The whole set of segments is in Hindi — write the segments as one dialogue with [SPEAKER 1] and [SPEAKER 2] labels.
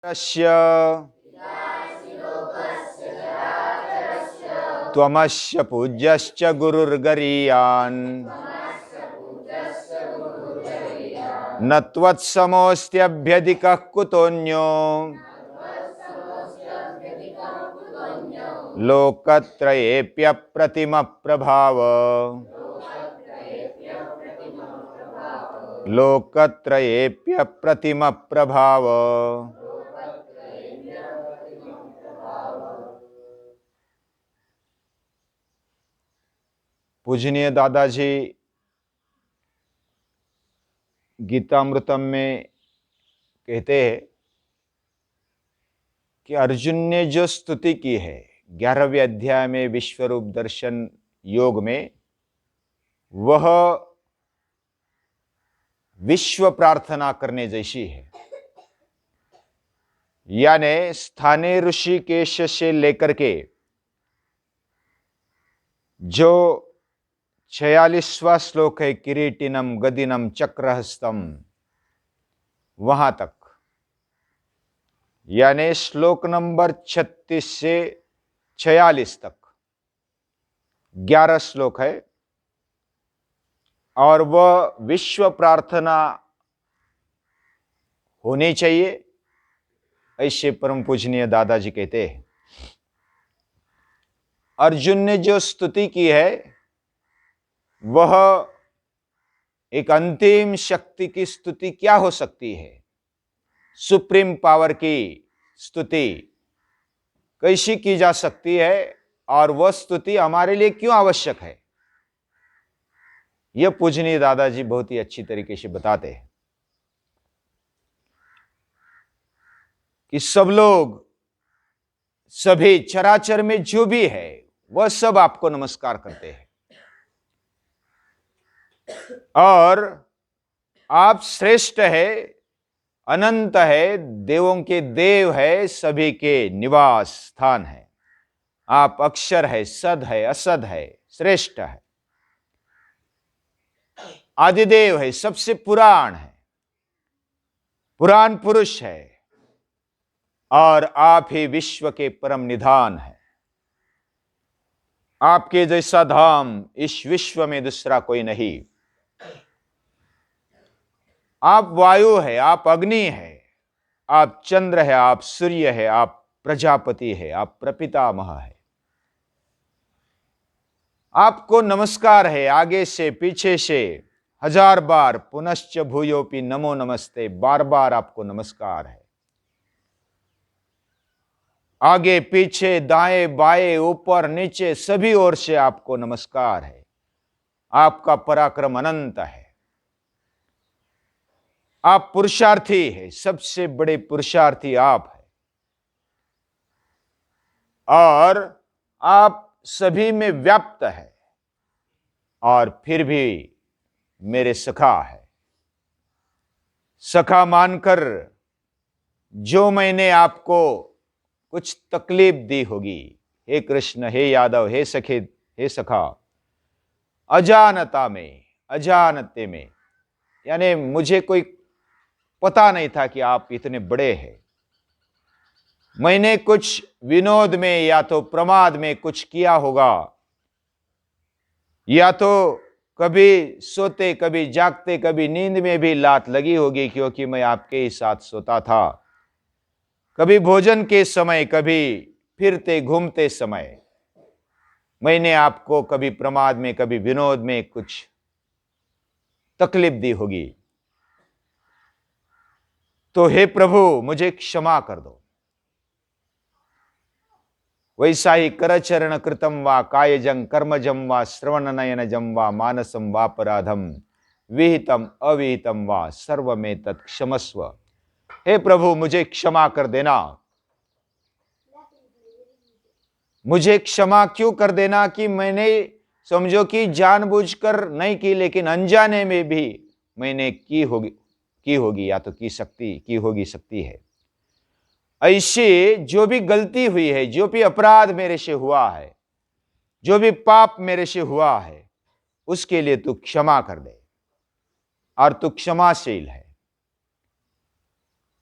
[SPEAKER 1] तस्य त्वमस्य पूज्यश्च गुरुर्गरीयान् न त्वत्समोऽस्त्यभ्यधिकः कुतोऽन्यो लोकत्रयेऽप्यप्रतिमप्रभाव लोकत्रयेऽप्यप्रतिमप्रभाव। पूजनीय दादाजी गीतामृतम में कहते हैं कि अर्जुन ने जो स्तुति की है 11वें अध्याय में विश्वरूप दर्शन योग में, वह विश्व प्रार्थना करने जैसी है। यानी स्थानीय ऋषिकेश से लेकर के जो 46वां श्लोक है किरीटिनम गदिनम चक्रहस्तम, वहां तक, यानी श्लोक नंबर 36 से 46 तक 11 श्लोक है, और वह विश्व प्रार्थना होनी चाहिए, ऐसे परम पूजनीय दादाजी कहते हैं। अर्जुन ने जो स्तुति की है वह एक अंतिम शक्ति की स्तुति क्या हो सकती है? सुप्रीम पावर की स्तुति कैसी की जा सकती है, और वह स्तुति हमारे लिए क्यों आवश्यक है, यह पूजनीय दादाजी बहुत ही अच्छी तरीके से बताते हैं कि सब लोग, सभी चराचर में जो भी है वह सब आपको नमस्कार करते हैं, और आप श्रेष्ठ है, अनंत है, देवों के देव है, सभी के निवास स्थान है। आप अक्षर है, सद है, असद है, श्रेष्ठ है, आदिदेव है, सबसे पुराण है, पुराण पुरुष है, और आप ही विश्व के परम निधान है। आपके जैसा धाम इस विश्व में दूसरा कोई नहीं। आप वायु है, आप अग्नि है, आप चंद्र है, आप सूर्य है, आप प्रजापति है, आप प्रपितामह है। आपको नमस्कार है, आगे से पीछे से 1000 बार पुनश्च भूयोपि नमो नमस्ते, बार बार आपको नमस्कार है। आगे पीछे दाएं बाएं ऊपर नीचे सभी ओर से आपको नमस्कार है। आपका पराक्रम अनंत है। आप पुरुषार्थी है, सबसे बड़े पुरुषार्थी आप है, और आप सभी में व्याप्त है, और फिर भी मेरे सखा है। सखा मानकर जो मैंने आपको कुछ तकलीफ दी होगी, हे कृष्ण, हे यादव, हे सखे, हे सखा, अजानता में, अजानते में, यानी मुझे कोई पता नहीं था कि आप इतने बड़े हैं। मैंने कुछ विनोद में या तो प्रमाद में कुछ किया होगा, या तो कभी सोते कभी जागते कभी नींद में भी लात लगी होगी, क्योंकि मैं आपके ही साथ सोता था। कभी भोजन के समय, कभी फिरते घूमते समय मैंने आपको कभी प्रमाद में कभी विनोद में कुछ तकलीफ दी होगी। तो हे प्रभु, मुझे क्षमा कर दो। वैसा ही करचरण कृतम वा कायजं कर्मजं वा श्रवण नयनजं वा मानसं वापराधम विहितम अविहितम वा सर्वमें तत्क्षमस्व। हे प्रभु, मुझे क्षमा कर देना। मुझे क्षमा क्यों कर देना कि मैंने, समझो कि जानबूझकर नहीं की, लेकिन अनजाने में भी मैंने की होगी या तो की होगी सकती है। ऐसे जो भी गलती हुई है, जो भी अपराध मेरे से हुआ है, जो भी पाप मेरे से हुआ है, उसके लिए तू क्षमा कर दे, और तू क्षमाशील है।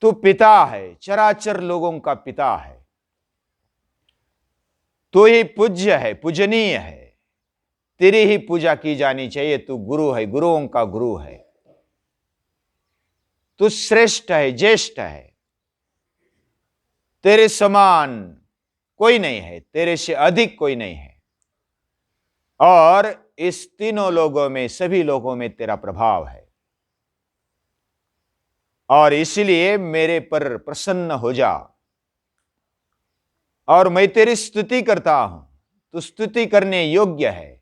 [SPEAKER 1] तू पिता है, चराचर लोगों का पिता है, तू ही पूज्य है, पूजनीय है, तेरी ही पूजा की जानी चाहिए। तू गुरु है, गुरुओं का गुरु है, तू श्रेष्ठ है, ज्येष्ठ है, तेरे समान कोई नहीं है, तेरे से अधिक कोई नहीं है। और इस तीनों लोगों में, सभी लोगों में तेरा प्रभाव है, और इसलिए मेरे पर प्रसन्न हो जा। और मैं तेरी स्तुति करता हूं, तू स्तुति करने योग्य है।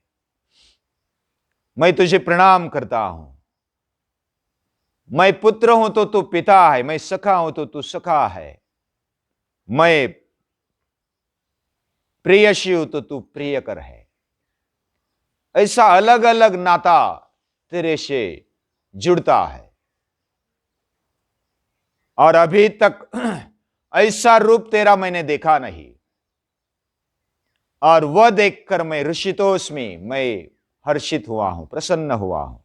[SPEAKER 1] मैं तुझे प्रणाम करता हूं। मैं पुत्र हूं तो तू पिता है, मैं सखा हूं तो तू सखा है, मैं प्रियशी हूं तो तू प्रियकर है। ऐसा अलग अलग नाता तेरे से जुड़ता है, और अभी तक ऐसा रूप तेरा मैंने देखा नहीं। और वह देखकर मैं ऋषितोस्मि, मैं हर्षित हुआ हूं, प्रसन्न हुआ हूं।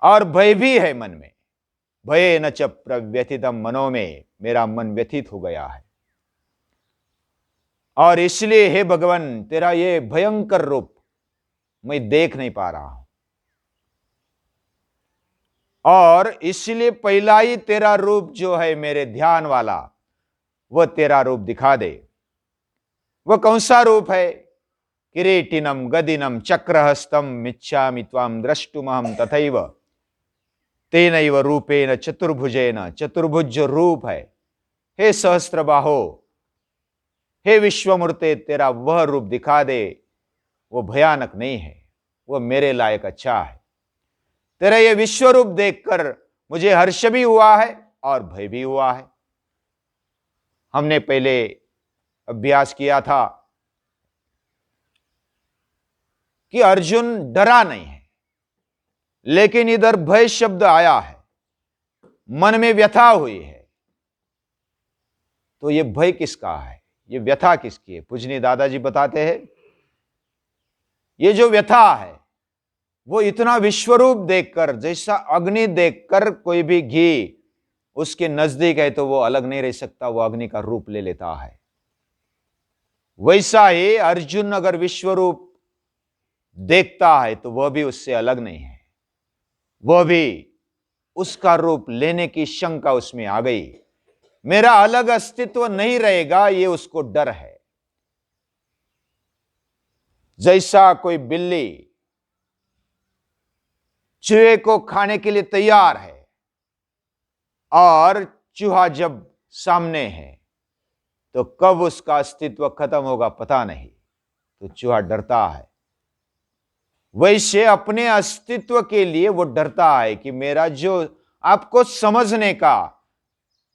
[SPEAKER 1] और भय भी है मन में, भय न च प्रव्यथितम मनो में, मेरा मन व्यथित हो गया है। और इसलिए हे भगवान, तेरा ये भयंकर रूप मैं देख नहीं पा रहा हूं, और इसलिए पहला ही तेरा रूप जो है मेरे ध्यान वाला, वह तेरा रूप दिखा दे। वह कौन सा रूप है? किरीटिनम गदिनम चक्रहस्तम मिच्छामि त्वाम द्रष्टुमहम तथैव तेनैव रूपेण चतुर्भुजेन। चतुर्भुज जो रूप है, हे सहस्त्रबाहो, हे विश्वमूर्ते, तेरा वह रूप दिखा दे। वो भयानक नहीं है, वह मेरे लायक अच्छा है। तेरा ये विश्व रूप देखकर मुझे हर्ष भी हुआ है और भय भी हुआ है। हमने पहले अभ्यास किया था कि अर्जुन डरा नहीं है, लेकिन इधर भय शब्द आया है, मन में व्यथा हुई है। तो ये भय किसका है, ये व्यथा किसकी है? पूजनीय दादाजी बताते हैं, ये जो व्यथा है वो इतना विश्वरूप देखकर, जैसा अग्नि देखकर कोई भी घी उसके नजदीक है तो वो अलग नहीं रह सकता, वो अग्नि का रूप ले लेता है। वैसा ही अर्जुन अगर विश्वरूप देखता है तो वह भी उससे अलग नहीं है, वह भी उसका रूप लेने की शंका उसमें आ गई। मेरा अलग अस्तित्व नहीं रहेगा, ये उसको डर है। जैसा कोई बिल्ली चूहे को खाने के लिए तैयार है, और चूहा जब सामने है तो कब उसका अस्तित्व खत्म होगा पता नहीं, तो चूहा डरता है। वैसे अपने अस्तित्व के लिए वो डरता है कि मेरा जो आपको समझने का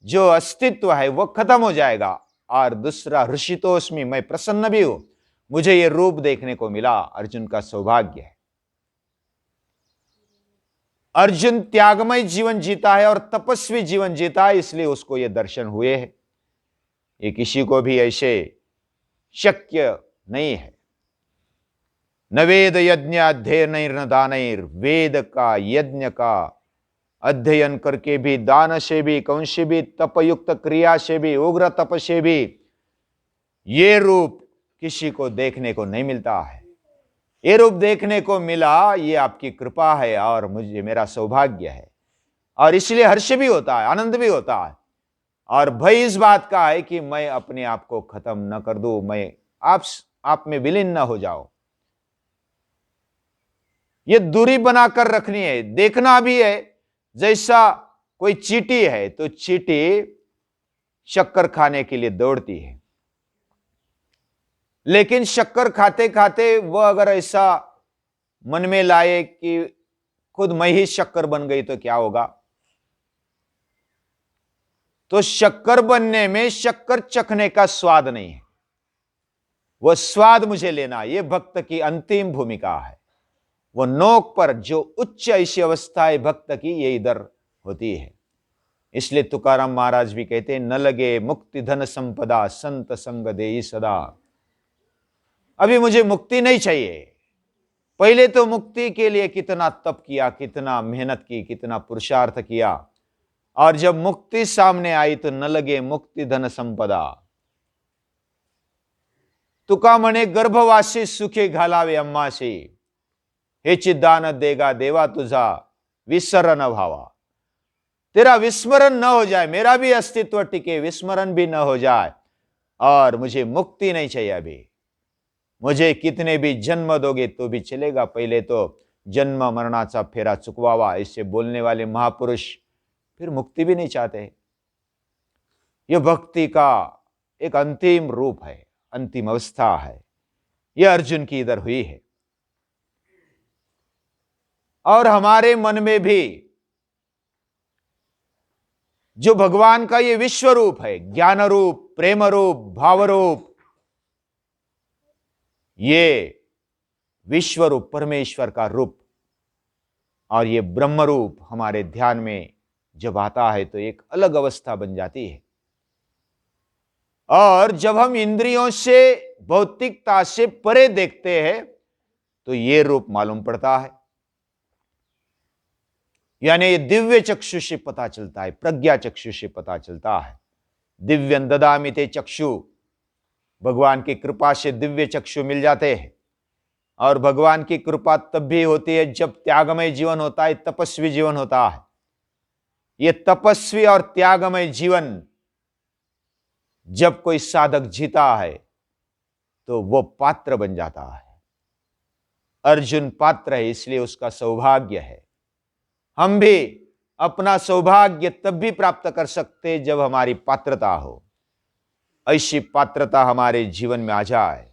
[SPEAKER 1] जो अस्तित्व है वो खत्म हो जाएगा। और दूसरा, ऋषितोस्मि, मैं प्रसन्न भी हूं, मुझे ये रूप देखने को मिला। अर्जुन का सौभाग्य है। अर्जुन त्यागमय जीवन जीता है और तपस्वी जीवन जीता है, इसलिए उसको ये दर्शन हुए हैं। ये किसी को भी ऐसे शक्य नहीं है। न वेद यज्ञ अध्ययन न दानैर, वेद का, यज्ञ का अध्ययन करके भी, दान से भी, कौन से भी तपयुक्त क्रिया से भी, उग्र तप से भी ये रूप किसी को देखने को नहीं मिलता है। ये रूप देखने को मिला, ये आपकी कृपा है और मुझे, मेरा सौभाग्य है। और इसलिए हर्ष भी होता है, आनंद भी होता है, और भय इस बात का है कि मैं अपने आप को खत्म न कर दूं, मैं आप में विलीन न हो जाओ। ये दूरी बनाकर रखनी है, देखना भी है। जैसा कोई चींटी है तो चींटी शक्कर खाने के लिए दौड़ती है, लेकिन शक्कर खाते खाते वह अगर ऐसा मन में लाए कि खुद मैं ही शक्कर बन गई तो क्या होगा? तो शक्कर बनने में शक्कर चखने का स्वाद नहीं है, वह स्वाद मुझे लेना, यह भक्त की अंतिम भूमिका है। वो नोक पर जो उच्च ऐसी अवस्था है भक्त की, ये इधर होती है। इसलिए तुकाराम महाराज भी कहते हैं, न लगे मुक्ति धन संपदा, संत संग देई सदा। अभी मुझे मुक्ति नहीं चाहिए, पहले तो मुक्ति के लिए कितना तप किया, कितना मेहनत की, कितना पुरुषार्थ किया, और जब मुक्ति सामने आई तो न लगे मुक्ति धन संपदा। तुका म्हणे गर्भवासी सुखे घालावे अम्माशी, हे चिदान देगा देवा तुझा विसर न भावा। तेरा विस्मरण न हो जाए, मेरा भी अस्तित्व टिके, विस्मरण भी न हो जाए, और मुझे मुक्ति नहीं चाहिए अभी। मुझे कितने भी जन्म दोगे तो भी चलेगा, पहले तो जन्म मरणाचा फेरा चुकवावा। इससे बोलने वाले महापुरुष फिर मुक्ति भी नहीं चाहते। यह भक्ति का एक अंतिम रूप है, अंतिम अवस्था है। यह अर्जुन की इधर हुई है। और हमारे मन में भी जो भगवान का ये विश्व रूप है, ज्ञान रूप, प्रेम रूप, भाव रूप, ये विश्व रूप परमेश्वर का रूप और ये ब्रह्म रूप हमारे ध्यान में जब आता है तो एक अलग अवस्था बन जाती है। और जब हम इंद्रियों से, भौतिकता से परे देखते हैं तो ये रूप मालूम पड़ता है। यानी ये दिव्य चक्षु से पता चलता है, प्रज्ञा चक्षु से पता चलता है। दिव्यं ददामि ते चक्षु, भगवान की कृपा से दिव्य चक्षु मिल जाते हैं। और भगवान की कृपा तब भी होती है जब त्यागमय जीवन होता है, तपस्वी जीवन होता है। ये तपस्वी और त्यागमय जीवन जब कोई साधक जीता है तो वो पात्र बन जाता है। अर्जुन पात्र है, इसलिए उसका सौभाग्य है। हम भी अपना सौभाग्य तब भी प्राप्त कर सकते जब हमारी पात्रता हो। ऐसी पात्रता हमारे जीवन में आ जाए।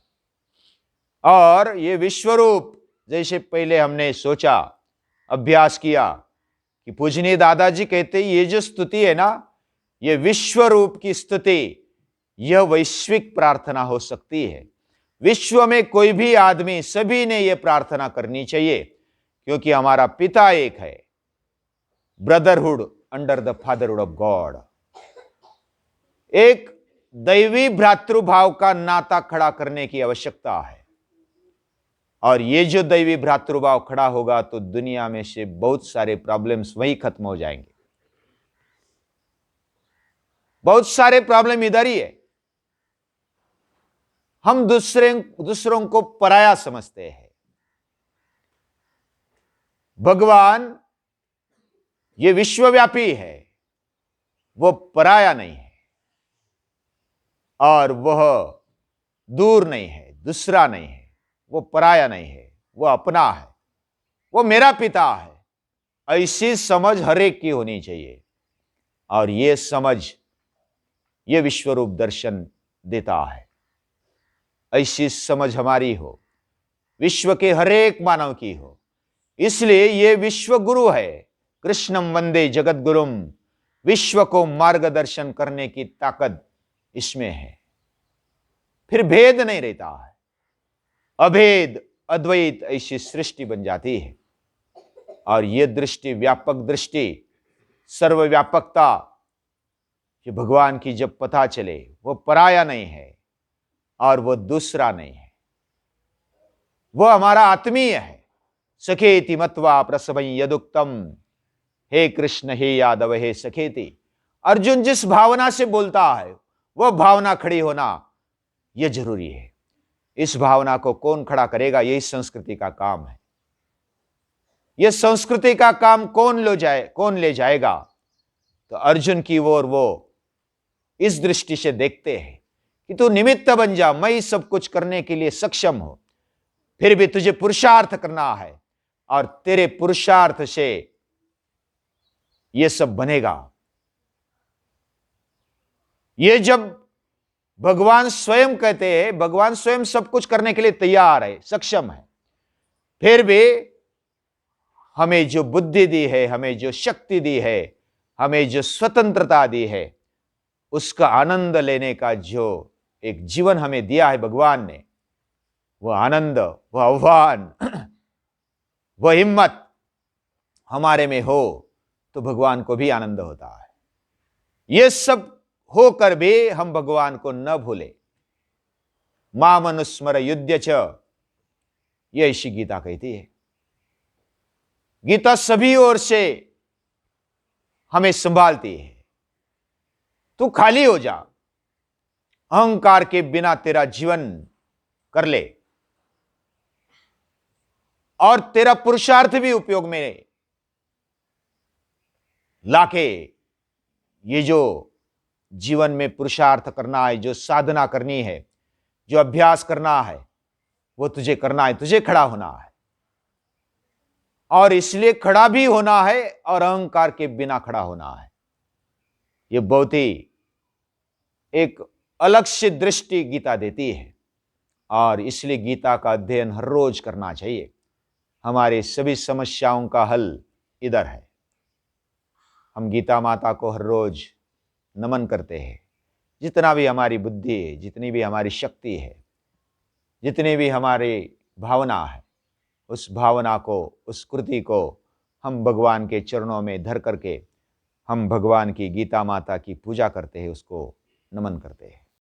[SPEAKER 1] और ये विश्वरूप, जैसे पहले हमने सोचा, अभ्यास किया कि पूजनीय दादाजी कहते ये जो स्तुति है ना, ये विश्वरूप की स्तुति, यह वैश्विक प्रार्थना हो सकती है। विश्व में कोई भी आदमी, सभी ने यह प्रार्थना करनी चाहिए, क्योंकि हमारा पिता एक है। Brotherhood under the fatherhood of God. एक दैवी भ्रातृभाव का नाता खड़ा करने की आवश्यकता है। और ये जो दैवी भ्रातृभाव खड़ा होगा तो दुनिया में से बहुत सारे प्रॉब्लम्स वही खत्म हो जाएंगे। बहुत सारे प्रॉब्लम इधर ही है। हम दूसरों को पराया समझते हैं। भगवान ये विश्वव्यापी है, वो पराया नहीं है और वह दूर नहीं है, दूसरा नहीं है, वो पराया नहीं है, वो अपना है, वो मेरा पिता है। ऐसी समझ हर एक की होनी चाहिए। और ये समझ, ये विश्वरूप दर्शन देता है। ऐसी समझ हमारी हो, विश्व के हर एक मानव की हो। इसलिए ये विश्व गुरु है। कृष्णम वंदे जगत गुरुम। विश्व को मार्गदर्शन करने की ताकत इसमें है। फिर भेद नहीं रहता है, अभेद अद्वैत ऐसी सृष्टि बन जाती है। और यह दृष्टि, व्यापक दृष्टि, सर्वव्यापकता, कि भगवान की जब पता चले, वो पराया नहीं है और वो दूसरा नहीं है, वो हमारा आत्मीय है। सखेति मत्वा प्रसवं यदुक्तम, हे कृष्ण हे यादव हे सखेति। अर्जुन जिस भावना से बोलता है वह भावना खड़ी होना यह जरूरी है। इस भावना को कौन खड़ा करेगा? यही संस्कृति का काम है। यह संस्कृति का काम कौन ले जाएगा? तो अर्जुन की ओर वो इस दृष्टि से देखते हैं कि तू निमित्त बन जा, मैं सब कुछ करने के लिए सक्षम हूं। फिर भी तुझे पुरुषार्थ करना है और तेरे पुरुषार्थ से यह सब बनेगा। ये जब भगवान स्वयं कहते हैं, भगवान स्वयं सब कुछ करने के लिए तैयार है, सक्षम है, फिर भी हमें जो बुद्धि दी है, हमें जो शक्ति दी है, हमें जो स्वतंत्रता दी है, उसका आनंद लेने का जो एक जीवन हमें दिया है भगवान ने, वह आनंद, वह आह्वान, वह हिम्मत हमारे में हो तो भगवान को भी आनंद होता है। यह सब होकर भी हम भगवान को न भूले। माम अनुस्मर युध्य च, यह ऐसी गीता कहती है। गीता सभी ओर से हमें संभालती है। तू खाली हो जा, अहंकार के बिना तेरा जीवन कर ले और तेरा पुरुषार्थ भी उपयोग में लाके ये जो जीवन में पुरुषार्थ करना है, जो साधना करनी है, जो अभ्यास करना है, वो तुझे करना है, तुझे खड़ा होना है। और इसलिए खड़ा भी होना है और अहंकार के बिना खड़ा होना है। ये बहुत ही एक अलग से दृष्टि गीता देती है और इसलिए गीता का अध्ययन हर रोज करना चाहिए। हमारी सभी समस्याओं का हल इधर है। हम गीता माता को हर रोज नमन करते हैं। जितना भी हमारी बुद्धि है, जितनी भी हमारी शक्ति है, जितनी भी हमारी भावना है, उस भावना को, उस कृति को हम भगवान के चरणों में धर करके हम भगवान की गीता माता की पूजा करते हैं, उसको नमन करते हैं।